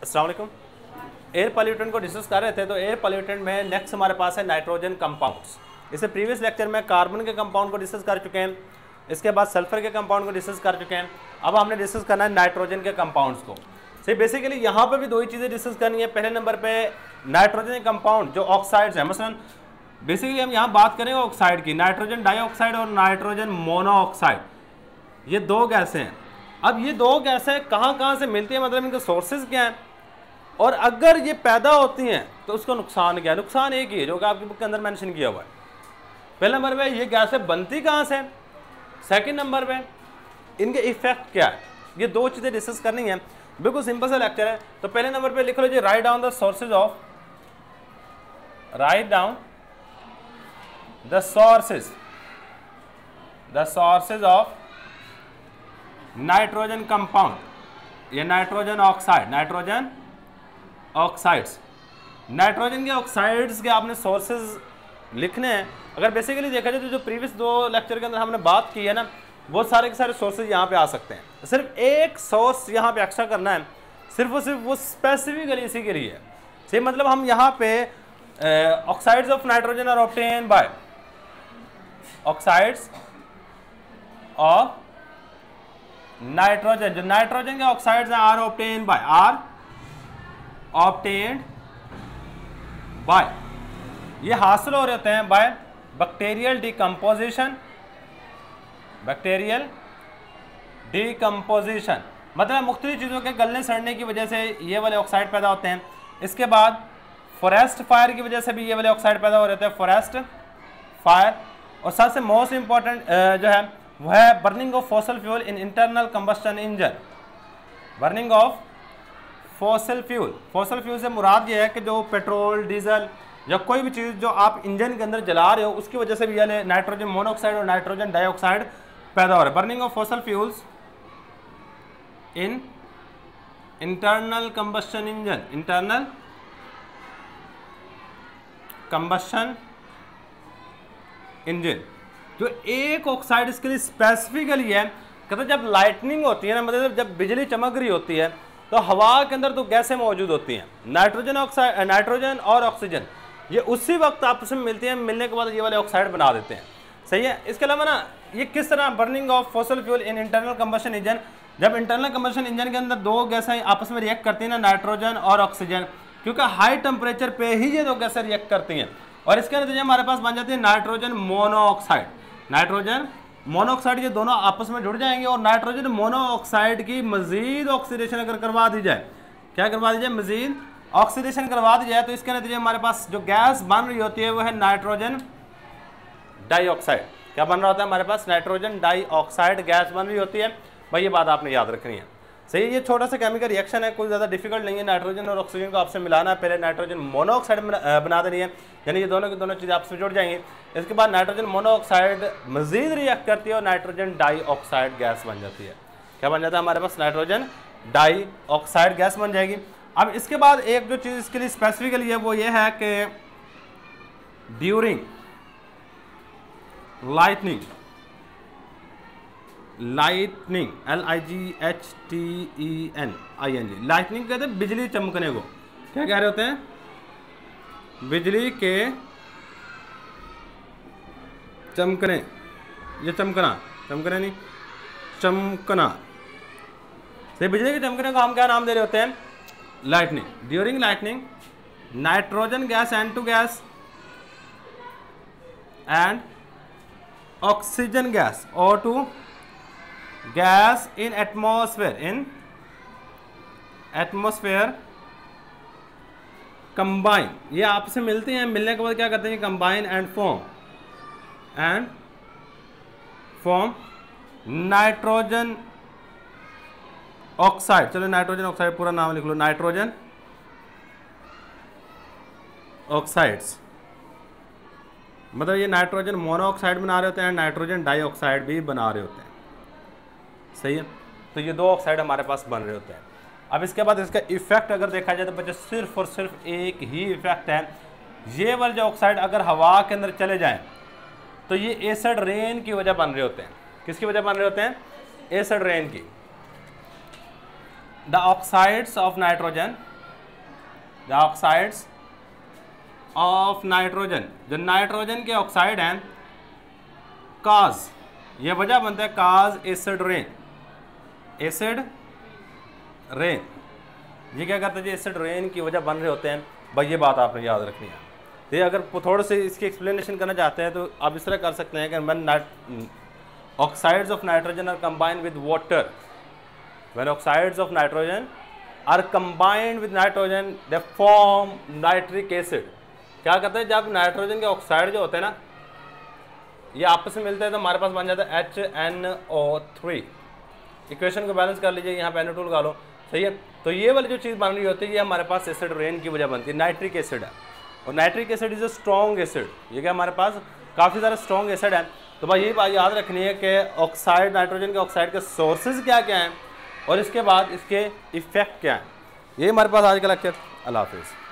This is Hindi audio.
अस्सलाम वालेकुम। एयर पॉल्यूटेंट को डिस्कस कर रहे थे, तो एयर पॉल्यूटेंट में नेक्स्ट हमारे पास है नाइट्रोजन कंपाउंड्स। इससे प्रीवियस लेक्चर में कार्बन के कंपाउंड को डिस्कस कर चुके हैं, इसके बाद सल्फर के कंपाउंड को डिस्कस कर चुके हैं। अब हमने डिस्कस करना है नाइट्रोजन के कंपाउंड्स को। सही, बेसिकली यहाँ पे भी दो ही चीज़ें डिस्कस करनी है। पहले नंबर पे नाइट्रोजन कंपाउंड जो ऑक्साइड्स हैं, मसलन बेसिकली हम यहाँ बात करेंगे ऑक्साइड की, नाइट्रोजन डाइऑक्साइड और नाइट्रोजन मोनोऑक्साइड, ये दो गैसें हैं। अब ये दो गैसें कहाँ से मिलती हैं, मतलब इनके सोर्सेज क्या हैं, और अगर ये पैदा होती हैं तो उसका नुकसान क्या है। नुकसान एक ही है जो कि आपकी बुक के अंदर मेंशन किया हुआ है। पहले नंबर पे ये गैसें बनती कहाँ से, सेकंड नंबर पे इनके इफेक्ट क्या है। ये दो चीज़ें डिस्कस करनी है। बिल्कुल सिंपल सा लेक्चर है। तो पहले नंबर पे लिख लो जी, write down the sources of nitrogen compound या नाइट्रोजन ऑक्साइड्स। नाइट्रोजन के ऑक्साइड्स के आपने सोर्सेज लिखने हैं। अगर बेसिकली देखा जाए तो जो प्रीवियस दो लेक्चर के अंदर हमने बात की है ना, वो सारे के सारे सोर्सेज यहाँ पे आ सकते हैं। सिर्फ एक सोर्स यहाँ पे एक्स्ट्रा करना है, सिर्फ वो स्पेसिफिकली इसी के लिए है। सही, मतलब हम यहाँ पे oxides of nitrogen are obtain by oxides of nitrogen, जो नाइट्रोजन के ऑक्साइड्स हैं आर ऑब्टेन्ड बाय ये हासिल हो रहे होते हैं बाय बैक्टीरियल डिकम्पोजिशन, मतलब मुख्तलिफ चीज़ों के गलने सड़ने की वजह से ये वाले ऑक्साइड पैदा होते हैं। इसके बाद फॉरेस्ट फायर की वजह से भी ये वाले ऑक्साइड पैदा हो रहे हैं, फॉरेस्ट फायर। और सबसे मोस्ट इंपॉर्टेंट जो है वह है burning of fossil fuel in internal combustion engine. Burning of fossil fuel से मुराद ये है कि जो पेट्रोल, डीजल या कोई भी चीज़ जो आप इंजन के अंदर जला रहे हो, उसकी वजह से भी ये नाइट्रोजन मोनोऑक्साइड और नाइट्रोजन डाइऑक्साइड पैदा हो रहा है। Burning of fossil fuels in internal combustion engine जो एक ऑक्साइड इसके लिए स्पेसिफिकली है। कहते हैं जब लाइटनिंग होती है ना, मतलब जब बिजली चमक रही होती है तो हवा के अंदर तो गैसें मौजूद होती हैं, नाइट्रोजन और ऑक्सीजन, ये उसी वक्त आपस में मिलती हैं। मिलने के बाद ये वाले ऑक्साइड बना देते हैं। सही है। इसके अलावा ना ये किस तरह burning of fossil fuel in internal combustion engine, जब इंटरनल कंबशन इंजन के अंदर दो गैसें आपस में रिएक्ट करती हैं ना, नाइट्रोजन और ऑक्सीजन, क्योंकि हाई टेम्परेचर पे ही ये दो गैसें रिएक्ट करती हैं और इसके नतीजे हमारे पास बन जाती है नाइट्रोजन मोनोऑक्साइड। ये दोनों आपस में जुड़ जाएंगे और नाइट्रोजन मोनोऑक्साइड की मजीद ऑक्सीडेशन अगर करवा दी जाए, क्या करवा दी जाए, मजीद ऑक्सीडेशन करवा दी जाए, तो इसके नतीजे हमारे पास जो गैस बन रही होती है वो है नाइट्रोजन डाइऑक्साइड। क्या बन रहा होता है हमारे पास, नाइट्रोजन डाइऑक्साइड गैस बन रही होती है। भाई ये बात आपने याद रखनी है। सही, ये छोटा सा केमिकल रिएक्शन है, कोई ज़्यादा डिफिकल्ट नहीं है। नाइट्रोजन और ऑक्सीजन को आपसे मिलाना है, पहले नाइट्रोजन मोनोऑक्साइड बना देनी है, यानी ये दोनों की दोनों चीज़ें आपसे जुड़ जाएंगी। इसके बाद नाइट्रोजन मोनोऑक्साइड मजीद रिएक्ट करती है और नाइट्रोजन डाइऑक्साइड गैस बन जाती है। क्या बन जाता है हमारे पास, नाइट्रोजन डाइऑक्साइड गैस बन जाएगी। अब इसके बाद एक जो चीज़ इसके लिए स्पेसिफिकली है वो ये है कि ड्यूरिंग लाइटनिंग LIGHTENING, लाइटनिंग कहते हैं बिजली चमकने को। क्या कह रहे होते हैं, बिजली के चमकने, ये चमकना नहीं, चमकना। तो बिजली के चमकने को हम क्या नाम दे रहे होते हैं, lightning. During lightning nitrogen gas N2 gas and oxygen gas O2 gas in atmosphere combine, ये आपस में मिलते हैं। मिलने के बाद क्या करते हैं, combine and form nitrogen oxide. चलो नाइट्रोजन ऑक्साइड पूरा नाम लिख लो, नाइट्रोजन ऑक्साइड्स, मतलब ये नाइट्रोजन मोनोऑक्साइड बना रहे होते हैं, नाइट्रोजन डाइऑक्साइड भी बना रहे होते हैं। सही है। तो ये दो ऑक्साइड हमारे पास बन रहे होते हैं। अब इसके बाद इसका इफेक्ट अगर देखा जाए तो बच्चे सिर्फ और सिर्फ एक ही इफेक्ट है, ये वाले जो ऑक्साइड अगर हवा के अंदर चले जाएं तो ये एसिड रेन की वजह बन रहे होते हैं। किसकी वजह बन रहे होते हैं? एसिड रेन की। The oxides of nitrogen the oxides of nitrogen, जो नाइट्रोजन के ऑक्साइड हैं, काज, ये वजह बनता है काज एसिड रेन, एसिड रेन, ये क्या करते हैं जी, एसिड रेन की वजह बन रहे होते हैं भाई, ये बात आपने याद रखनी है। तो ये अगर थोड़े से इसकी एक्सप्लेनेशन करना चाहते हैं तो आप इस तरह कर सकते हैं कि when oxides of nitrogen are combined with water, when oxides of nitrogen are combined with nitrogen they form nitric acid. क्या करते हैं, जब नाइट्रोजन के ऑक्साइड जो होते हैं ना, ये आपस में मिलते हैं तो हमारे पास बन जाता है HNO3। इक्वेशन को बैलेंस कर लीजिए, यहाँ पे NO2 लगा लो, सही है। तो ये वाली जो चीज़ बन रही होती है, ये हमारे पास एसिड रेन की वजह बनती है, नाइट्रिक एसिड है। और nitric acid is a strong acid, ये क्या हमारे पास काफ़ी सारा स्ट्रॉन्ग एसिड है। तो भाई ये बात याद रखनी है कि ऑक्साइड, नाइट्रोजन के ऑक्साइड के सोर्सेज क्या क्या हैं और इसके बाद इसके इफेक्ट क्या हैं। ये हमारे पास आज का लेक्चर। अल्लाह हाफिज़।